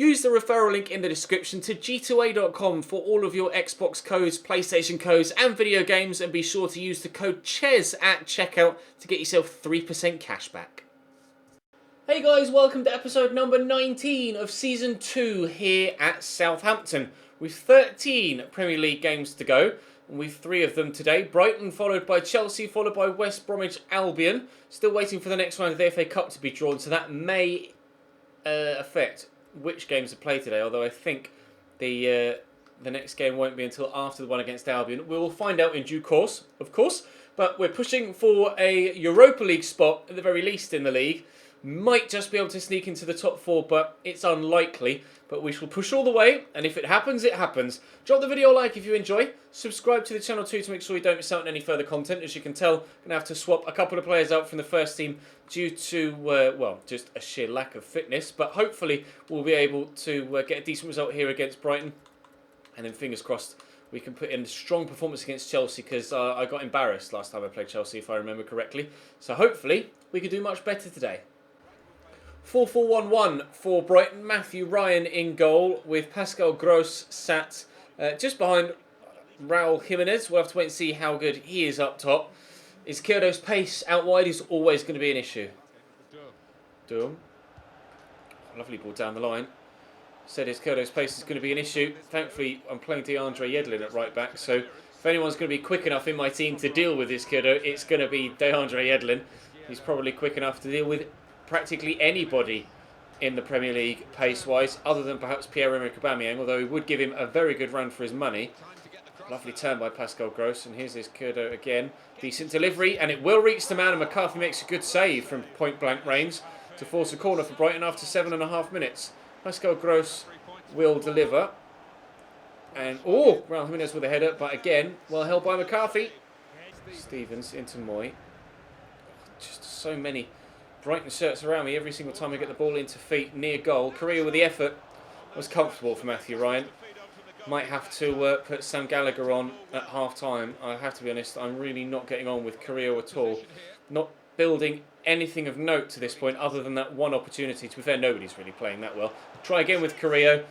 Use the referral link in the description to g2a.com for all of your Xbox codes, PlayStation codes and video games, and be sure to use the code CHES at checkout to get yourself 3% cash back. Hey guys, welcome to episode number 19 of Season 2 here at Southampton. With 13 Premier League games to go, and with 3 of them today. Brighton followed by Chelsea, followed by West Bromwich Albion. Still waiting for the next round of the FA Cup to be drawn, so that may affect which games are played today, although I think the next game won't be until after the one against Albion. We will find out in due course, of course, but we're pushing for a Europa League spot at the very least in the league. Might just be able to sneak into the top 4, but it's unlikely. But we shall push all the way, and if it happens, it happens. Drop the video a like if you enjoy. Subscribe to the channel too to make sure you don't miss out on any further content. As you can tell, I'm going to have to swap a couple of players out from the first team due to, well, just a sheer lack of fitness. But hopefully we'll be able to get a decent result here against Brighton. And then fingers crossed we can put in a strong performance against Chelsea, because I got embarrassed last time I played Chelsea, if I remember correctly. So hopefully we can do much better today. 4-4-1-1 for Brighton. Matthew Ryan in goal, with Pascal Gross sat just behind Raul Jimenez. We'll have to wait and see how good he is up top. Izquierdo's pace out wide is always going to be an issue. Doom. Lovely ball down the line. Said Izquierdo's pace is going to be an issue. Thankfully, I'm playing DeAndre Yedlin at right back, so if anyone's going to be quick enough in my team to deal with Izquierdo, it's going to be DeAndre Yedlin. He's probably quick enough to deal with practically anybody in the Premier League pace-wise, other than perhaps Pierre-Emerick Aubameyang, although he would give him a very good run for his money. Lovely turn by Pascal Gross, and here's Izquierdo again. Decent delivery, and it will reach the man, and McCarthy makes a good save from point-blank range to force a corner for Brighton after 7.5 minutes. Pascal Gross will deliver. And, oh, Raul Jimenez with a header, but again, well held by McCarthy. Stevens into Moy. Just so many Brighton shirts around me every single time I get the ball into feet near goal. Correa with the effort was comfortable for Matthew Ryan. Might have to put Sam Gallagher on at half-time. I have to be honest, I'm really not getting on with Correa at all. Not building anything of note to this point other than that one opportunity. To be fair, nobody's really playing that well. Try again with Correa.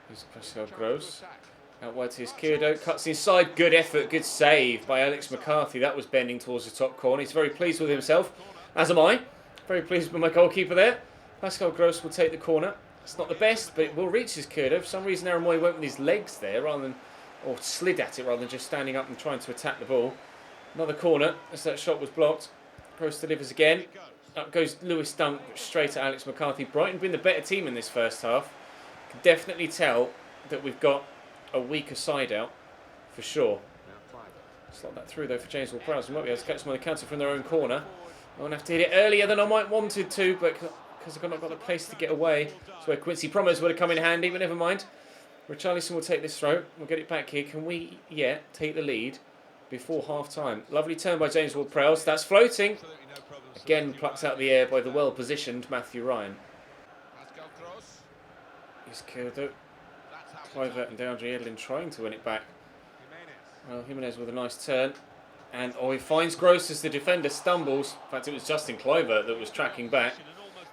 Here's Pascal Gross. Out wide to Izquierdo, cuts inside, good effort, good save by Alex McCarthy. That was bending towards the top corner. He's very pleased with himself, as am I. Very pleased with my goalkeeper there. Pascal Gross will take the corner. It's not the best, but it will reach Izquierdo. For some reason, Aaron Moy went with his legs there, rather than, or slid at it rather than just standing up and trying to attack the ball. Another corner, as that shot was blocked. Gross delivers again. Up goes Lewis Dunk, straight at Alex McCarthy. Brighton been the better team in this first half. Can definitely tell that we've got a weaker side out, for sure. Slot that through though for James Ward-Prowse. We might be able to catch them on the counter from their own corner. I'm going to have to hit it earlier than I might wanted to, but because I've not got the pace to get away. That's where Quincy Promes would have come in handy, but never mind. Richarlison will take this throw. We'll get it back here. Can we yet take the lead before half-time? Lovely turn by James Ward-Prowse. That's floating. Again plucked out of the air by the well-positioned Matthew Ryan. Izquierdo. Kluivert and DeAndre Yedlin trying to win it back. Well, Jimenez with a nice turn. And, oh, he finds Gross as the defender stumbles. In fact, it was Justin Kluivert that was tracking back.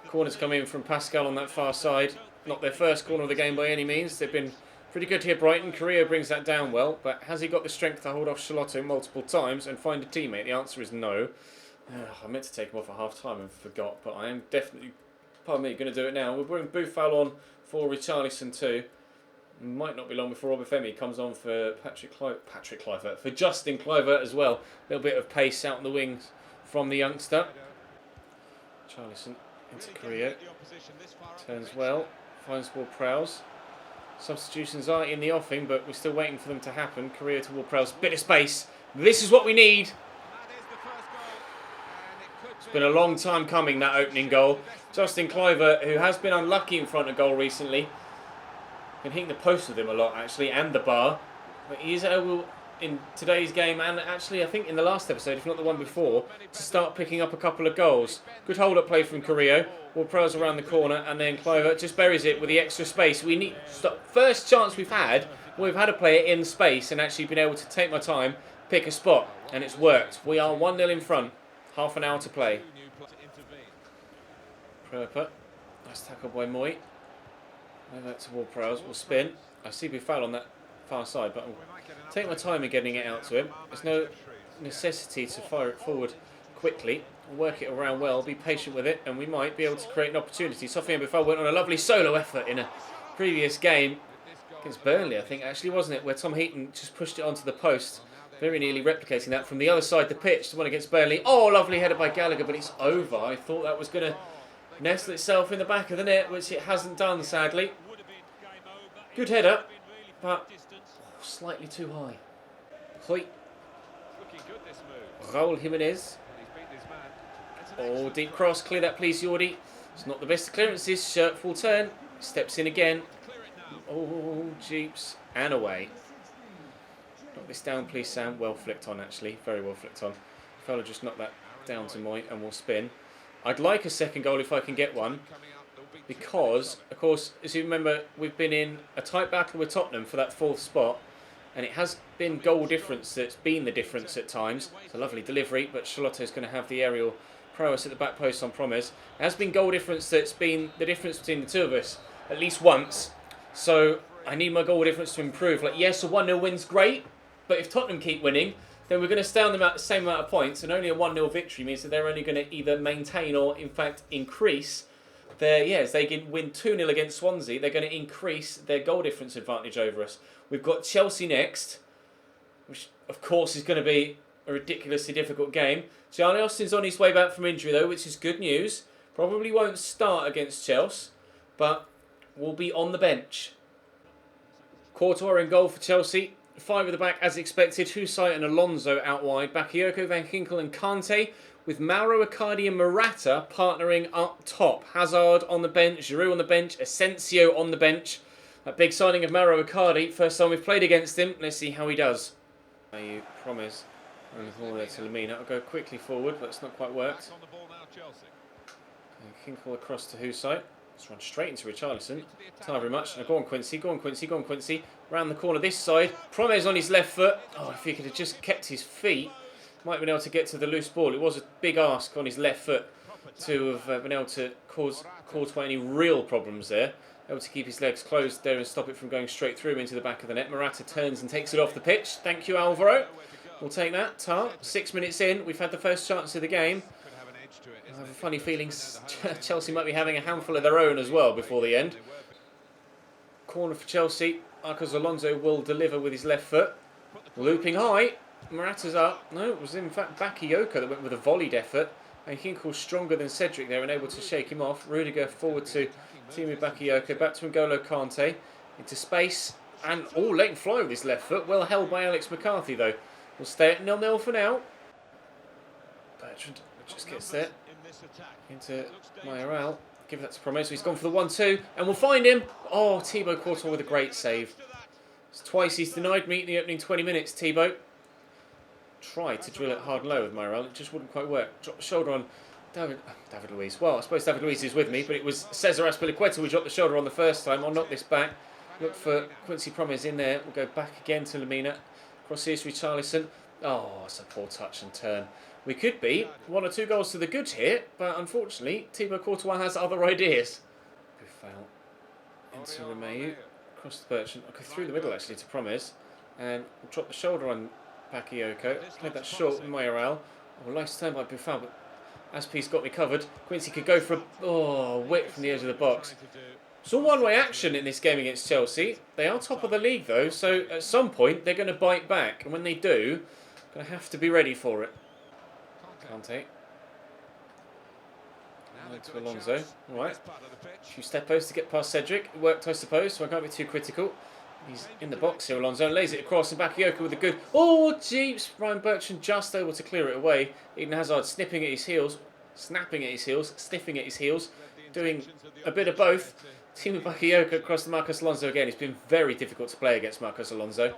Corners come in from Pascal on that far side. Not their first corner of the game by any means. They've been pretty good here, Brighton. Correa brings that down well. But has he got the strength to hold off Charlotto multiple times and find a teammate? The answer is no. I meant to take him off at half-time and forgot. But I am definitely, pardon me, going to do it now. We're bringing Buffal on for Richarlison too. Might not be long before Obafemi comes on for for Justin Kluivert as well. A little bit of pace out on the wings from the youngster. Richarlison into Correa. Turns well. Finds Ward-Prowse. Substitutions are in the offing, but we're still waiting for them to happen. Correa to Ward-Prowse. Bit of space. This is what we need. It's been a long time coming, that opening goal. Justin Kluivert, who has been unlucky in front of goal recently. Been hitting the post with him a lot, actually, and the bar. But he is able, in today's game, and actually I think in the last episode, if not the one before, to start picking up a couple of goals. Good hold-up play from Correa. Ward-Prowse around the corner, and then Kluivert just buries it with the extra space. We need first chance we've had a player in space and actually been able to take my time, pick a spot, and it's worked. We are 1-0 in front. Half an hour to play. Pröper. Nice tackle by Moy. Over to Ward-Prowse. We'll spin. I see we foul on that far side, but I'll take my time in getting it out to him. There's no necessity to fire it forward quickly. We'll work it around well, be patient with it, and we might be able to create an opportunity. Southampton before went on a lovely solo effort in a previous game against Burnley, I think, actually, wasn't it? Where Tom Heaton just pushed it onto the post. Very nearly replicating that from the other side of the pitch. The one against Burnley. Oh, lovely header by Gallagher, but it's over. I thought that was going to nestle itself in the back of the net, which it hasn't done, sadly. Good header, but slightly too high. Hoy. Raul Jimenez. Oh, deep cross. Clear that, please, Jordi. It's not the best of clearances. Shirt full turn. Steps in again. Oh, jeeps. And away. Knock this down, please, Sam. Well flicked on, actually. Very well flicked on. Fella just knocked that down to Moy and we'll spin. I'd like a second goal if I can get one. Because, of course, as you remember, we've been in a tight battle with Tottenham for that 4th spot. And it has been goal difference that's been the difference at times. It's a lovely delivery, but Charlotte's going to have the aerial prowess at the back post on Promes. It has been goal difference that's been the difference between the two of us at least once. So I need my goal difference to improve. Like, yes, a 1-0 win's great, but if Tottenham keep winning, then we're going to stay on the same amount of points, and only a 1-0 victory means that they're only going to either maintain or, in fact, increase their... Yes, they can win 2-0 against Swansea. They're going to increase their goal difference advantage over us. We've got Chelsea next, which, of course, is going to be a ridiculously difficult game. Charlie Austin's on his way back from injury, though, which is good news. Probably won't start against Chelsea, but will be on the bench. Courtois in goal for Chelsea. 5 at the back as expected. Husai and Alonso out wide. Bakayoko, Van Ginkel and Kante, with Mauro Icardi and Morata partnering up top. Hazard on the bench, Giroud on the bench, Asensio on the bench. That big signing of Mauro Icardi. First time we've played against him. Let's see how he does. You promise. And all there to Lamina. I'll go quickly forward, but it's not quite worked. Ginkel across to Husai. Let's run straight into Richarlison. Not very much. Now go on, Quincy. Go on, Quincy. Go on, Quincy. Round the corner this side. Promes on his left foot. Oh, if he could have just kept his feet, might have been able to get to the loose ball. It was a big ask on his left foot to have been able to cause any real problems there. Able to keep his legs closed there and stop it from going straight through into the back of the net. Morata turns and takes it off the pitch. Thank you, Alvaro. We'll take that. Tar. 6 minutes in. We've had the first chance of the game. I have a funny feeling Chelsea might be having a handful of their own as well before the end. Corner for Chelsea. Marcos Alonso will deliver with his left foot. Looping high. Morata's up. No, it was in fact Bakayoko that went with a volleyed effort. And Ginkel stronger than Cedric there and able to shake him off. Rudiger forward to Timu Bakayoko. Back to N'Golo Kante. Into space. And letting fly with his left foot. Well held by Alex McCarthy though. We'll stay at 0-0 for now. Bertrand just gets there. Into Mayoral. Give that to Promes. He's gone for the 1-2. And we'll find him. Oh, Thibaut Courtois with a great save. It's twice he's denied me in the opening 20 minutes, Thibaut. Tried to drill it hard and low with Mayoral. It just wouldn't quite work. Dropped the shoulder on David Luiz. Well, I suppose David Luiz is with me, but it was Cesar Azpilicueta who dropped the shoulder on the first time. I'll knock this back. Look for Quincy Promes in there. We'll go back again to Lamina. Cross here's Richarlison. Oh, it's a poor touch and turn. We could be 1 or 2 goals to the good here, but unfortunately, Thibaut Courtois has other ideas. Good foul. Into Romeu. Across the Bertrand. Okay, through the middle actually to Promes. And we'll drop the shoulder on Bakayoko. Played that short with Mayoral. Oh, nice turn by Buffon, but Aspi's got me covered. Quincy could go for a whip from the edge of the box. It's all one-way action in this game against Chelsea. They are top of the league though, so at some point they're going to bite back. And when they do, going to have to be ready for it. Kante. To Alonso. Alright. A few step-overs to get past Cedric. It worked, I suppose, so I can't be too critical. He's in the box here, Alonso. Lays it across and Bakayoko with a good... Oh, jeeps! Ryan Bertrand just able to clear it away. Eden Hazard snipping at his heels. Snapping at his heels. Sniffing at his heels. Doing a bit of both. Timu Bakayoko across to Marcos Alonso again. It's been very difficult to play against Marcos Alonso.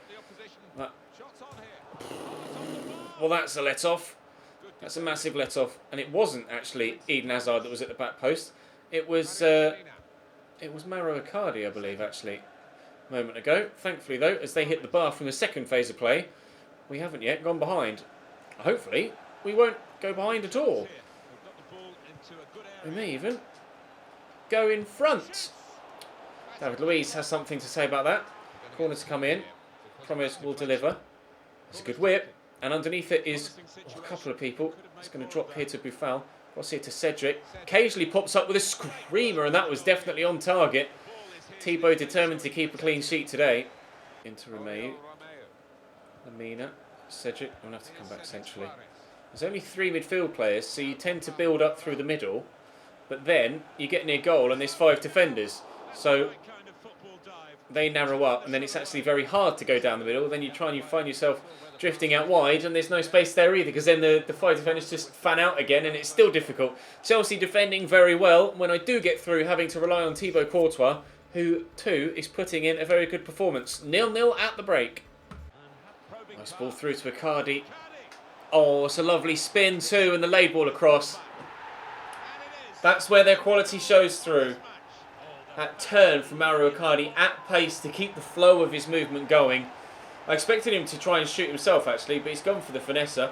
Well, that's a let-off. That's a massive let-off, and it wasn't actually Eden Hazard that was at the back post. It was Mauro Icardi, I believe, actually, a moment ago. Thankfully, though, as they hit the bar from the second phase of play, we haven't yet gone behind. Hopefully, we won't go behind at all. We may even. go in front. David Luiz has something to say about that. Corner to come in. Promise will deliver. It's a good whip. And underneath it is a couple of people. It's going to drop here to Buffal. Cross here to Cedric. Occasionally pops up with a screamer, and that was definitely on target. Thibaut determined to keep a clean sheet today. Into Romeu. Lamina. Cedric. I'm going to have to come back centrally. There's only 3 midfield players, so you tend to build up through the middle. But then you get near goal and there's 5 defenders. So they narrow up, and then it's actually very hard to go down the middle. Then you try and you find yourself drifting out wide, and there's no space there either, because then the 5 defenders just fan out again, and it's still difficult. Chelsea defending very well. When I do get through, having to rely on Thibaut Courtois, who too is putting in a very good performance. 0-0 at the break. Nice ball through to Icardi. Oh, it's a lovely spin too, and the laid ball across. That's where their quality shows through. That turn from Mauro Icardi at pace to keep the flow of his movement going. I expected him to try and shoot himself actually, but he's gone for the finesser.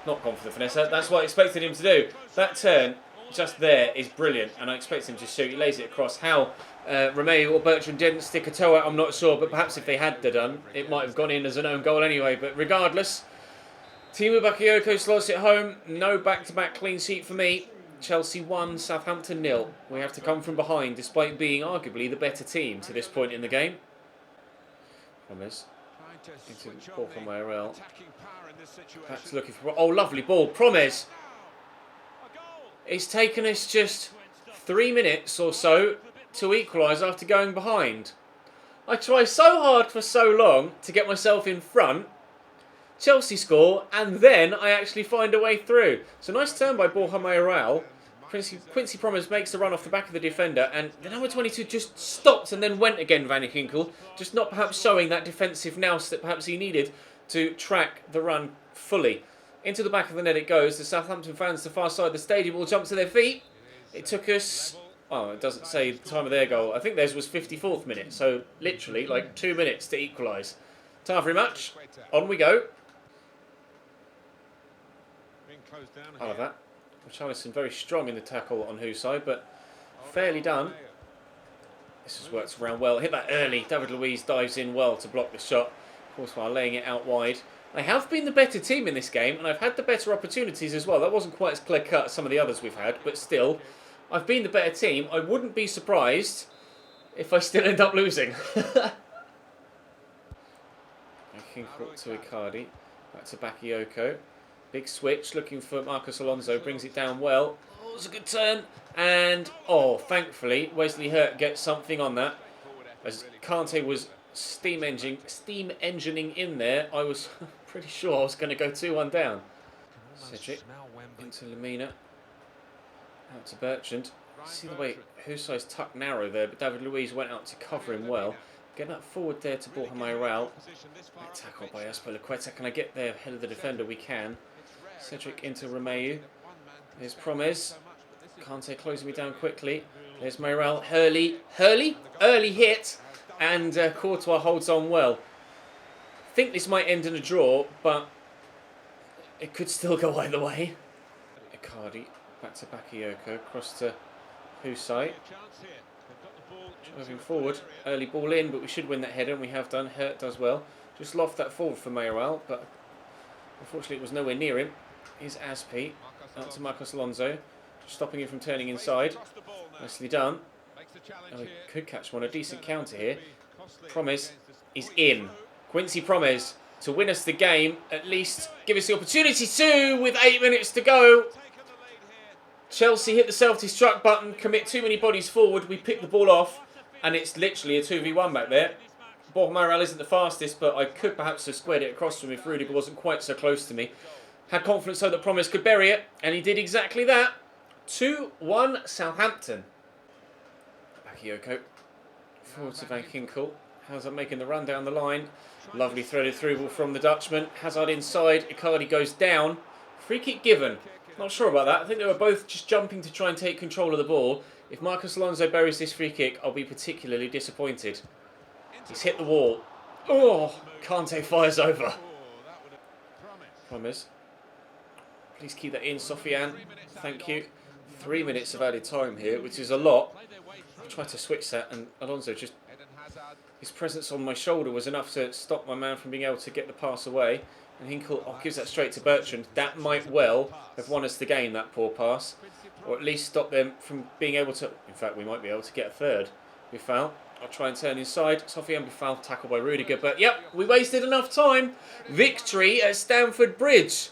Not gone for the finesser, that's what I expected him to do. That turn just there is brilliant, and I expect him to shoot. He lays it across. How Romeu or Bertrand didn't stick a toe out, I'm not sure, but perhaps if they had done, it might have gone in as an own goal anyway. But regardless, Timu Bakayoko slots it home. No back-to-back clean sheet for me. Chelsea 1, Southampton 0. We have to come from behind, despite being arguably the better team to this point in the game. Promise. Into the ball from IRL. Perhaps looking for... Oh, lovely ball. Promise. It's taken us just 3 minutes or so to equalise after going behind. I try so hard for so long to get myself in front. Chelsea score, and then I actually find a way through. So nice turn by Borja Mayoral. Quincy Promes makes the run off the back of the defender, and the number 22 just stopped and then went again, Van Ginkel. Just not perhaps showing that defensive nous that perhaps he needed to track the run fully. Into the back of the net it goes. The Southampton fans to the far side of the stadium will jump to their feet. It took us... Oh, it doesn't say the time of their goal. I think theirs was 54th minute, so literally like 2 minutes to equalise. Time very much. On we go. I love that. Richarlison very strong in the tackle on whose side, but fairly done. This has worked around well. Hit that early. David Luiz dives in well to block the shot. Of course, while laying it out wide. I have been the better team in this game, and I've had the better opportunities as well. That wasn't quite as clear-cut as some of the others we've had, but still, I've been the better team. I wouldn't be surprised if I still end up losing. King to Icardi. Back to Bakayoko. Big switch, looking for Marcos Alonso, brings it down well. Oh, it's a good turn. And, oh, thankfully, Wesley Hurt gets something on that. As Kante was steam engineing in there, I was pretty sure I was going to go 2-1 down. Cedric into Lamina. Out to Bertrand. See the way Husai's tucked narrow there, but David Luiz went out to cover him well. Get that forward there to Borja Mayoral. Tackle by Azpilicueta. Can I get there ahead of the defender? We can. Cedric into Romeu. There's Promes. Kante closing me down quickly. There's Mayoral. Hurley. Early hit. And Courtois holds on well. I think this might end in a draw, but it could still go either way. Icardi. Back to Bakayoko. Across to Husai. Moving forward. Early ball in, but we should win that header, and we have done. Hurt does well. Just loft that forward for Mayoral, but unfortunately it was nowhere near him. Here's Aspi. Out to Marcos Alonso. Just stopping him from turning inside. Nicely done. Oh, he could catch one. A decent counter here. Promes is in. Quincy Promes to win us the game. At least give us the opportunity to, with 8 minutes to go. Chelsea hit the self-destruct button, commit too many bodies forward. We pick the ball off, and it's literally a 2v1 back there. Borja Mayoral isn't the fastest, but I could perhaps have squared it across from him if Rudiger wasn't quite so close to me. Had confidence so that Promes could bury it, and he did exactly that. 2-1 Southampton. Bakayoko. Forward to Van Ginkel. Hazard making the run down the line. Lovely threaded through ball from the Dutchman. Hazard inside. Icardi goes down. Free kick given. Not sure about that. I think they were both just jumping to try and take control of the ball. If Marcos Alonso buries this free kick, I'll be particularly disappointed. He's hit the wall. Oh, Kante fires over. Promise. Please keep that in, Sofiane. Thank you. 3 minutes of added time here, which is a lot. I tried to switch that, and Alonso just... his presence on my shoulder was enough to stop my man from being able to get the pass away. And Hinkle gives that straight to Bertrand. That might well have won us the game, that poor pass. Or at least stop them from being able to... in fact, we might be able to get a third. Buffal. I'll try and turn inside. Sofiane Buffal tackled by Rudiger. But yep, we wasted enough time. Victory at Stamford Bridge.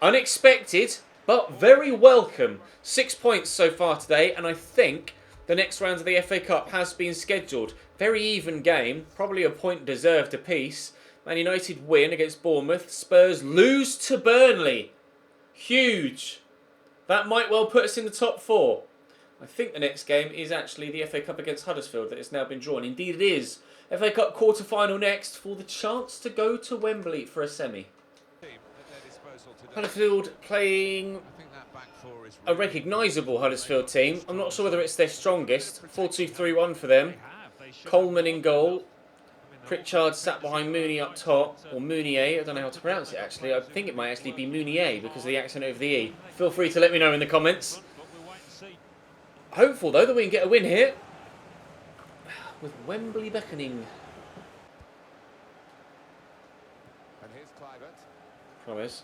Unexpected, but very welcome. 6 points so far today. And I think the next round of the FA Cup has been scheduled. Very even game. Probably a point deserved apiece. Man United win against Bournemouth. Spurs lose to Burnley. Huge. That might well put us in the top 4. I think the next game is actually the FA Cup against Huddersfield that has now been drawn. Indeed it is. FA Cup quarter-final next for the chance to go to Wembley for a semi. Huddersfield playing a recognisable Huddersfield team. I'm not sure whether it's their strongest. 4-2-3-1 for them. Coleman in goal. Pritchard sat behind Mooney up top. Or Mounier, I don't know how to pronounce it actually. I think it might actually be Mounier because of the accent over the E. Feel free to let me know in the comments. Hopeful though that we can get a win here. With Wembley beckoning. Promise.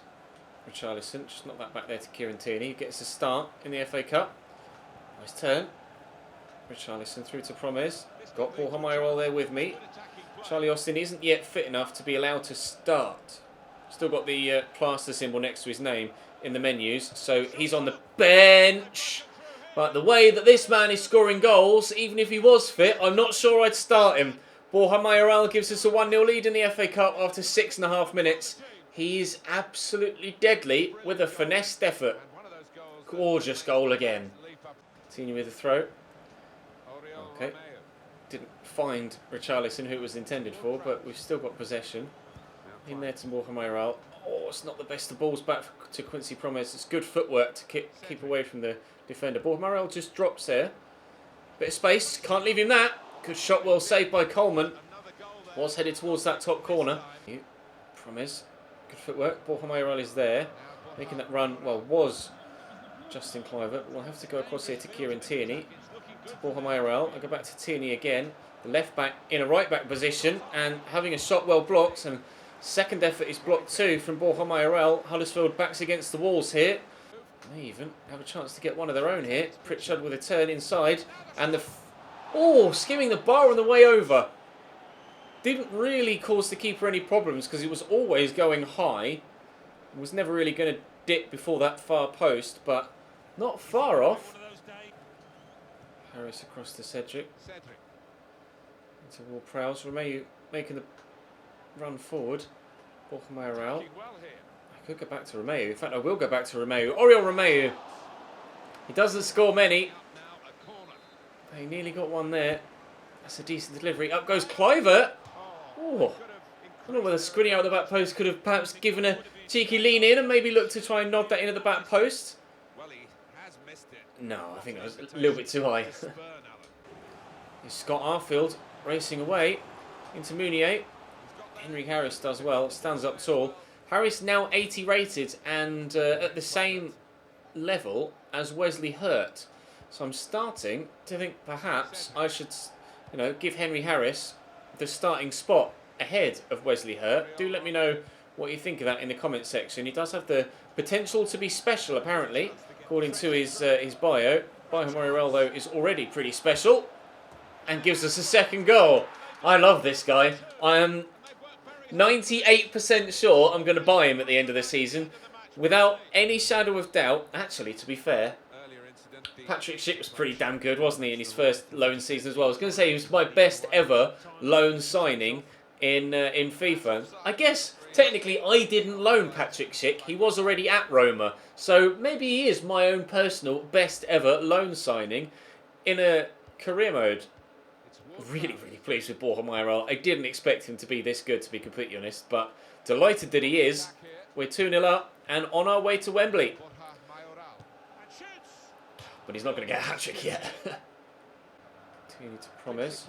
Richarlison, just knock that back there to Kieran Tierney. Gets a start in the FA Cup. Nice turn. Richarlison through to Promes. Got Paul Homayerol there with me. Charlie Austin isn't yet fit enough to be allowed to start. Still got the plaster symbol next to his name in the menus. So he's on the bench. But the way that this man is scoring goals, even if he was fit, I'm not sure I'd start him. Borja Mayoral gives us a 1-0 lead in the FA Cup after 6.5 minutes. He is absolutely deadly with a finessed effort. Gorgeous goal again. Continue with the throw. Okay. Didn't find Richarlison, who it was intended for, but we've still got possession. In there to Borja Mayoral. Oh, it's not the best of balls back to Quincy Promes. It's good footwork to keep away from the defender. Borja Mayoral just drops there. Bit of space. Can't leave him that. Good shot, well saved by Coleman. Was headed towards that top corner. Promes. Good footwork. Borja Mayoral is there. Making that run, well, was Justin Kluivert. We'll have to go across here to Kieran Tierney. To Borja Mayoral. I'll go back to Tierney again. The left back in a right back position and having a shot well blocked. And second effort is blocked too from Borja Mayoral. Huddersfield backs against the walls here. May even have a chance to get one of their own here. Pritchard with a turn inside. And skimming the bar on the way over. Didn't really cause the keeper any problems because it was always going high. Was never really going to dip before that far post, but not far off. Harris across to Cedric. Into Ward-Prowse. Romeu making the run forward. Borja Mayoral. I could go back to Romeu. In fact, I will go back to Romeu. Oriol Romeu. He doesn't score many. He nearly got one there. That's a decent delivery. Up goes Kluivert. Oh, I don't know whether Skriniar out the back post could have perhaps given a cheeky lean in and maybe looked to try and nod that into the back post. No, I think that was a little bit too high. It's Scott Arfield racing away into Mounier. Henry Harris does well, stands up tall. Harris now 80 rated and at the same level as Wesley Hurt. So I'm starting to think perhaps I should, give Henry Harris the starting spot ahead of Wesley Hurt. Do let me know what you think of that in the comment section. He does have the potential to be special, apparently, according to his bio. Borja Mayoral, though, is already pretty special and gives us a second goal. I love this guy. I am 98% sure I'm going to buy him at the end of the season without any shadow of doubt. Actually, to be fair, Patrick Schick was pretty damn good, wasn't he, in his first loan season as well. I was going to say he was my best ever loan signing in FIFA. I guess technically I didn't loan Patrick Schick. He was already at Roma. So maybe he is my own personal best ever loan signing in a career mode. Really, really pleased with Borja Mayoral. I didn't expect him to be this good, to be completely honest, but delighted that he is. We're 2-0 up and on our way to Wembley. But he's not going to get a hat-trick yet. Continue to Promise.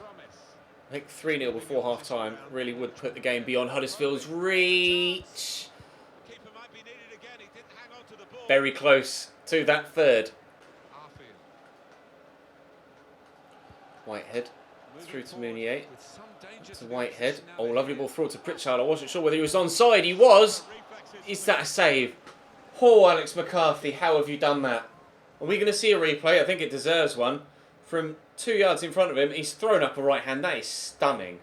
I think 3-0 before half-time really would put the game beyond Huddersfield's reach. Very close to that third. Whitehead through to Mounier. To Whitehead. Oh, lovely ball through to Pritchard. I wasn't sure whether he was onside. He was. Is that a save? Oh, Alex McCarthy, how have you done that? Are we going to see a replay? I think it deserves one. From 2 yards in front of him, he's thrown up a right hand. That is stunning.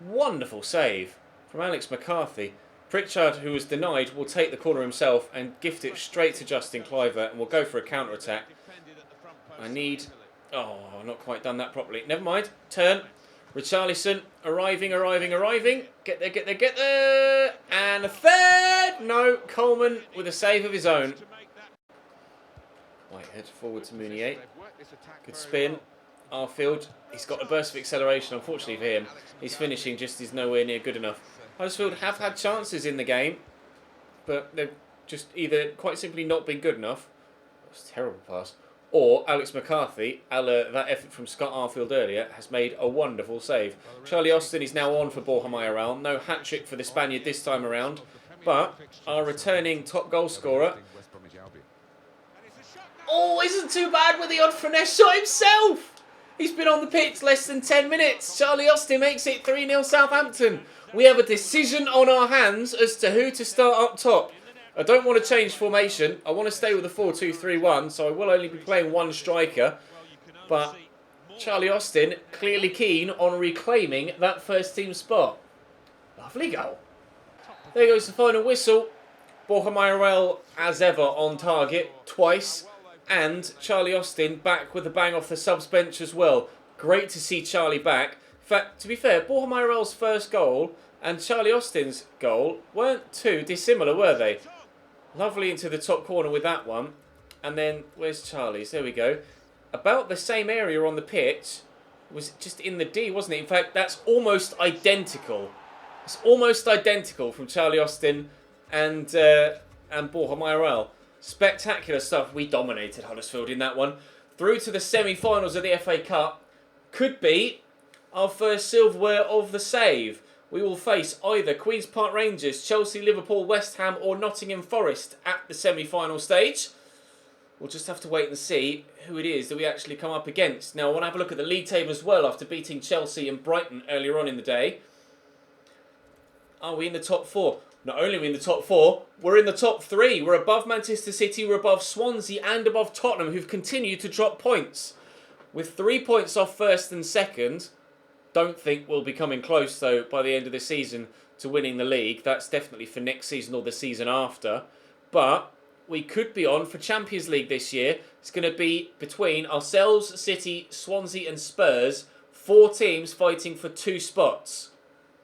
Wonderful save from Alex McCarthy. Pritchard, who was denied, will take the corner himself and gift it straight to Justin Cliver, and we'll go for a counter-attack. I need... Oh, not quite done that properly. Never mind. Turn. Richarlison arriving. Get there. And a third. No, Coleman with a save of his own. Whitehead forward to Mounier. Good spin. Arfield. He's got a burst of acceleration. Unfortunately for him, his finishing just is nowhere near good enough. Huddersfield have had chances in the game, but they've just either quite simply not been good enough. That's a terrible pass. Or Alex McCarthy, that effort from Scott Arfield earlier, has made a wonderful save. Charlie Austin is now on for Borja Mayoral. No hat-trick for the Spaniard this time around. But our returning top goal scorer... Oh, isn't too bad with the odd finesse shot himself! He's been on the pitch less than 10 minutes. Charlie Austin makes it 3-0 Southampton. We have a decision on our hands as to who to start up top. I don't want to change formation. I want to stay with a 4-2-3-1, so I will only be playing one striker. But Charlie Austin clearly keen on reclaiming that first team spot. Lovely goal. There goes the final whistle. Borja Mayoral, as ever, on target twice. And Charlie Austin back with a bang off the subs bench as well. Great to see Charlie back. In fact, to be fair, Borja Mayoral's first goal and Charlie Austin's goal weren't too dissimilar, were they? Lovely into the top corner with that one. And then, where's Charlie's? There we go. About the same area on the pitch. Was just in the D, wasn't it? In fact, that's almost identical. It's almost identical from Charlie Austin and Borja Mayoral. Spectacular stuff. We dominated Huddersfield in that one. Through to the semi-finals of the FA Cup. Could be our first silverware of the save. We will face either Queen's Park Rangers, Chelsea, Liverpool, West Ham or Nottingham Forest at the semi-final stage. We'll just have to wait and see who it is that we actually come up against. Now, I want to have a look at the league table as well after beating Chelsea and Brighton earlier on in the day. Are we in the top four? Not only are we in the top four, we're in the top three. We're above Manchester City, we're above Swansea and above Tottenham, who've continued to drop points. With 3 points off first and second, don't think we'll be coming close, though, by the end of the season to winning the league. That's definitely for next season or the season after. But we could be on for Champions League this year. It's going to be between ourselves, City, Swansea and Spurs. 4 teams fighting for 2 spots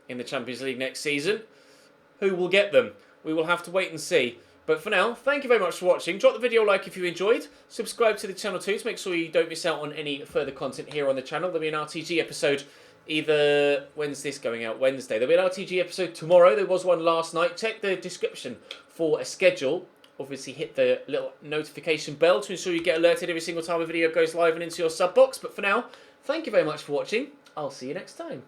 in the Champions League next season. Who will get them? We will have to wait and see. But for now, thank you very much for watching. Drop the video a like if you enjoyed. Subscribe to the channel too to make sure you don't miss out on any further content here on the channel. There'll be an RTG episode either... When's this going out? Wednesday. There'll be an RTG episode tomorrow. There was one last night. Check the description for a schedule. Obviously hit the little notification bell to ensure you get alerted every single time a video goes live and into your sub box. But for now, thank you very much for watching. I'll see you next time.